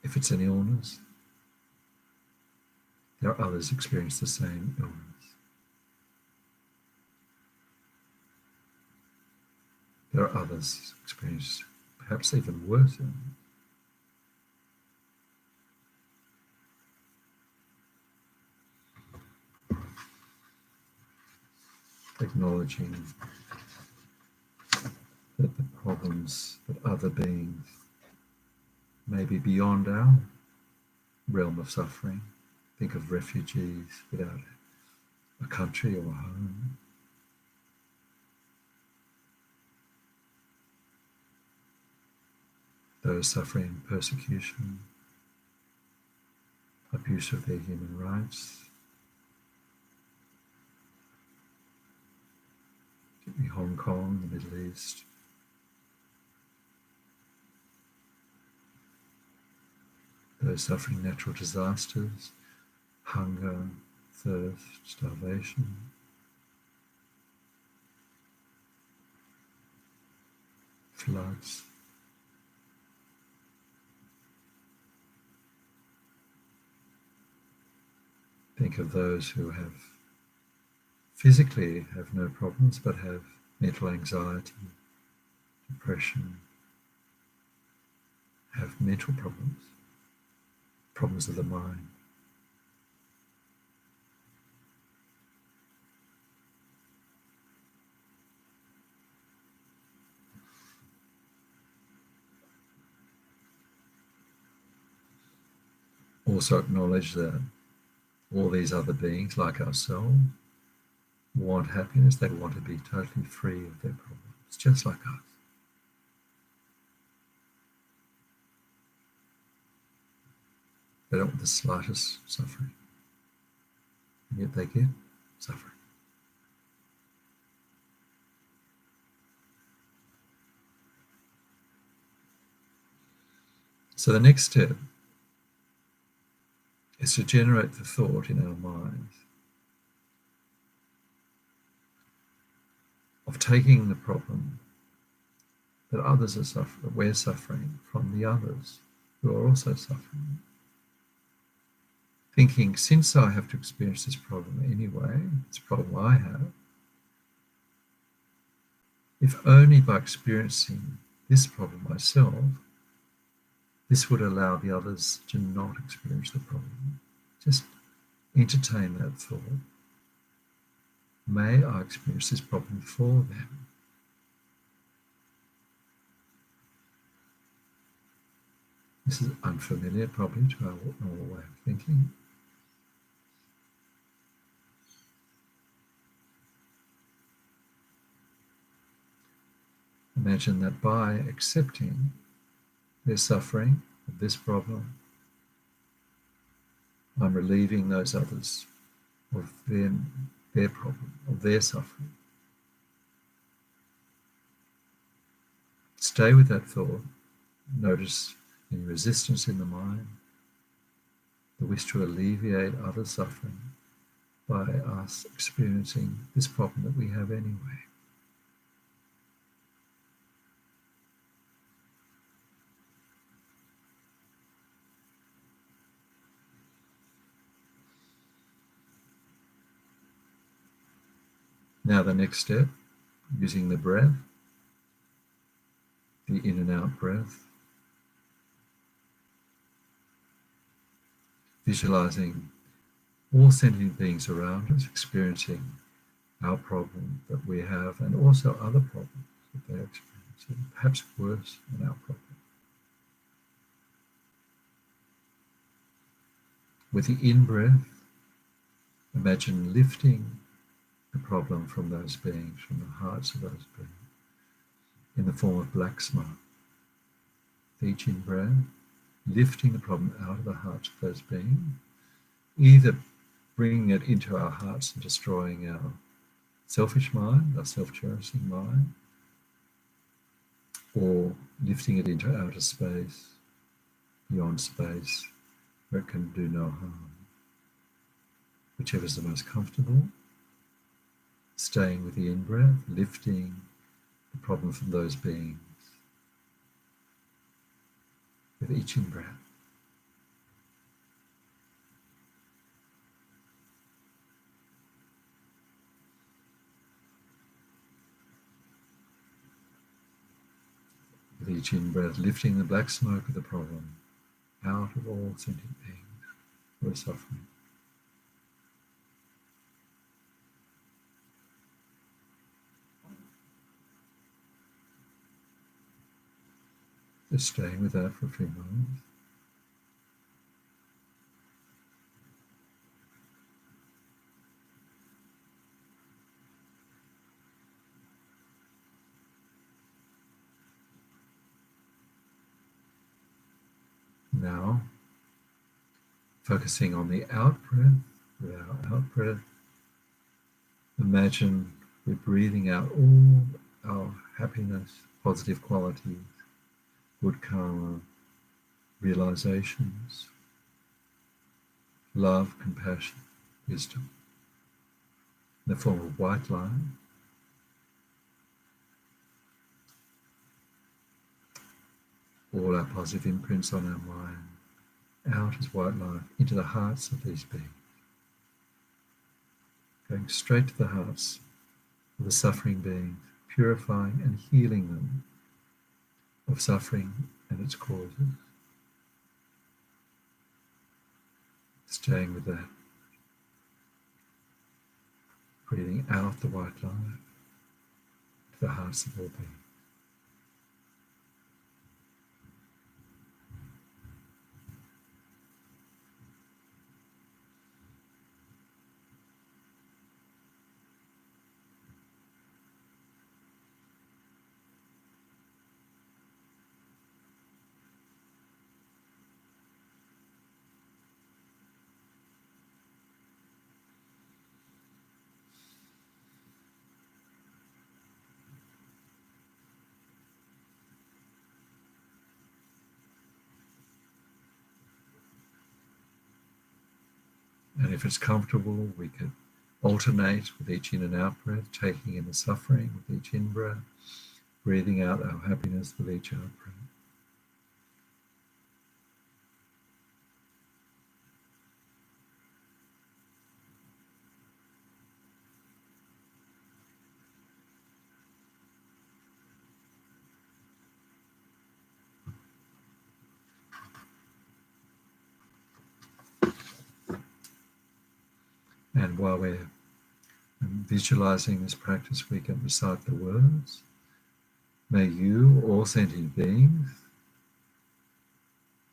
If it's an illness, there are others who experience the same illness. There are others who experience perhaps even worse illness. Acknowledging that the problems that other beings may be beyond our realm of suffering. Think of refugees without a country or a home. those suffering persecution, abuse of their human rights, particularly Hong Kong, the Middle East, those suffering natural disasters, hunger, thirst, starvation, floods. Think of those who physically have no problems but have mental anxiety, depression, have mental problems of the mind. Also acknowledge that all these other beings, like ourselves, want happiness. They want to be totally free of their problems, just like us. They don't want the slightest suffering, and yet they get suffering. So the next step is to generate the thought in our minds of taking the problem that others are suffering, that we're suffering, from the others who are also suffering. Thinking, since I have to experience this problem anyway, this problem I have, if only by experiencing this problem myself, this would allow the others to not experience the problem. Just entertain that thought. May I experience this problem for them? This is unfamiliar probably to our normal way of thinking. Imagine that by accepting their suffering of this problem, I'm relieving those others of their problem, of their suffering. Stay with that thought. Notice any resistance in the mind, the wish to alleviate other suffering by us experiencing this problem that we have anyway. Now the next step, using the breath, the in and out breath, visualizing all sentient beings around us experiencing our problem that we have and also other problems that they're experiencing, perhaps worse than our problem. With the in-breath, imagine lifting the problem from those beings, from the hearts of those beings, in the form of black smoke. With each in-breath, lifting the problem out of the hearts of those beings, either bringing it into our hearts and destroying our selfish mind, our self-cherishing mind, or lifting it into outer space, beyond space, where it can do no harm. Whichever is the most comfortable, staying with the in-breath, lifting the problem from those beings with each in-breath. With each in-breath, lifting the black smoke of the problem out of all sentient beings who are suffering. Just staying with that for a few moments. now, focusing on the out breath. With our out breath, imagine we're breathing out all our happiness, positive qualities, good karma, realizations, love, compassion, wisdom, in the form of white light. All our positive imprints on our mind, out as white light into the hearts of these beings, going straight to the hearts of the suffering beings, purifying and healing them of suffering and its causes. Staying with that, breathing out the white light to the hearts of all beings. And if it's comfortable, we could alternate with each in and out breath, taking in the suffering with each in breath, breathing out our happiness with each out breath. And while we're visualizing this practice, we can recite the words. May you, all sentient beings,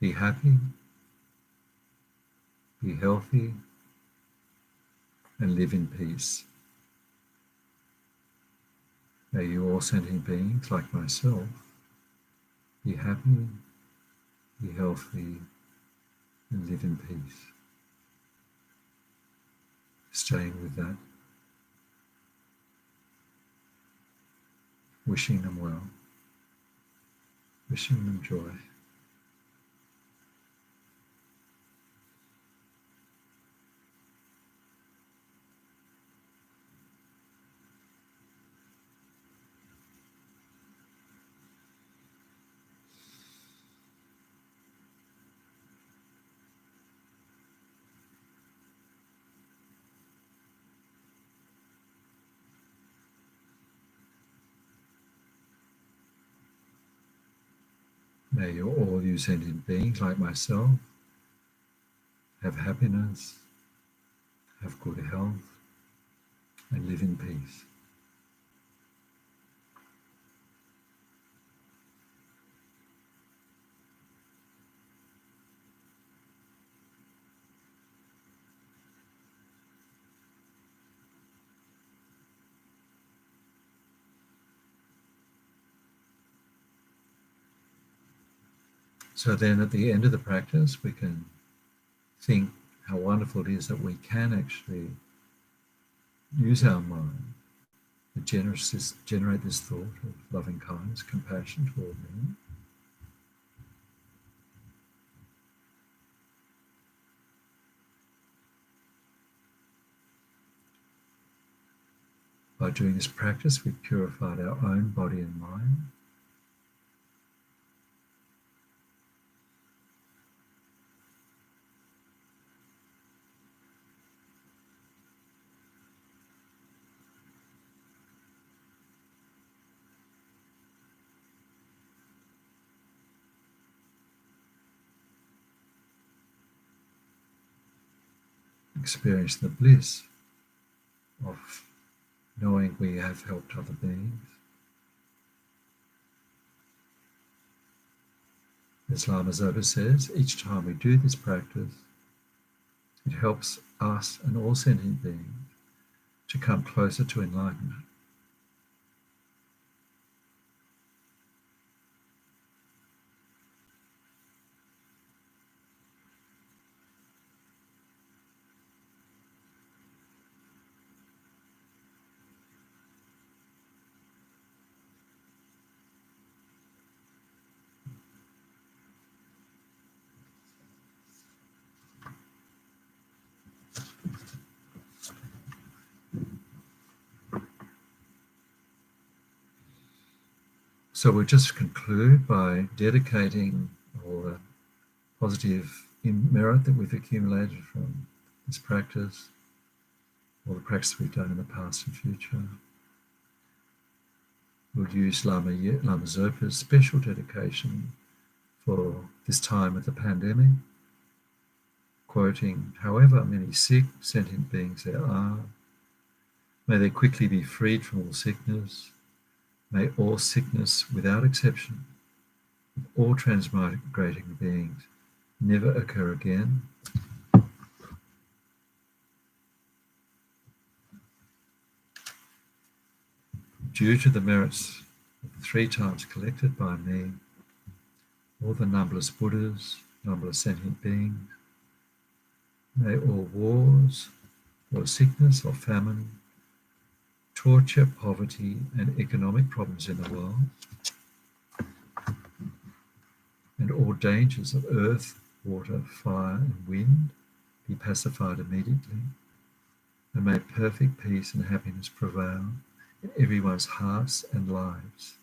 be happy, be healthy, and live in peace. May you, all sentient beings, like myself, be happy, be healthy, and live in peace. Staying with that, wishing them well, wishing them joy. May you, all you sentient beings like myself, have happiness, have good health, and live in peace. So then at the end of the practice, we can think how wonderful it is that we can actually use our mind to generate this thought of loving kindness, compassion toward men. By doing this practice, we've purified our own body and mind. Experience the bliss of knowing we have helped other beings. As Lama Zopa says, each time we do this practice, it helps us and all sentient beings to come closer to enlightenment. So we'll just conclude by dedicating all the positive merit that we've accumulated from this practice, all the practice we've done in the past and future. We'll use Lama Zopa's special dedication for this time of the pandemic, quoting, "However many sick, sentient beings there are, may they quickly be freed from all sickness. May all sickness, without exception, of all transmigrating beings, never occur again. Due to the merits of the 3 times collected by me, all the numberless Buddhas, numberless sentient beings, may all wars, or sickness or famine, torture, poverty, and economic problems in the world, and all dangers of earth, water, fire, and wind be pacified immediately, and may perfect peace and happiness prevail in everyone's hearts and lives.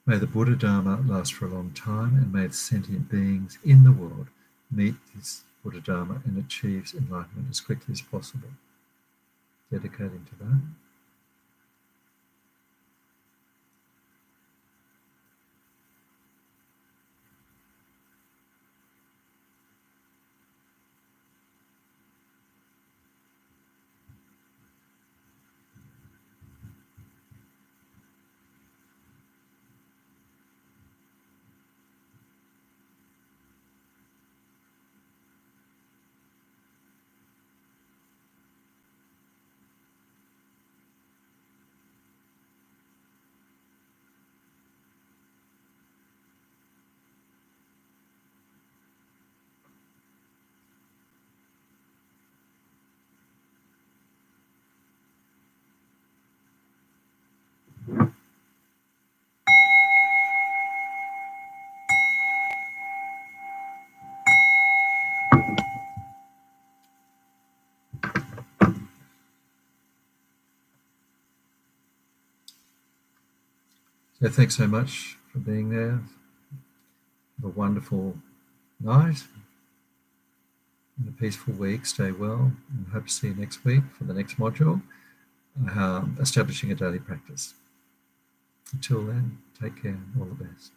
May the Buddha Dharma last for a long time, and may the sentient beings in the world meet this Buddha Dharma and achieve enlightenment as quickly as possible." Dedicating to that. So thanks so much for being there. Have a wonderful night and a peaceful week. Stay well, and hope to see you next week for the next module, establishing a daily practice. Until then, take care. All the best.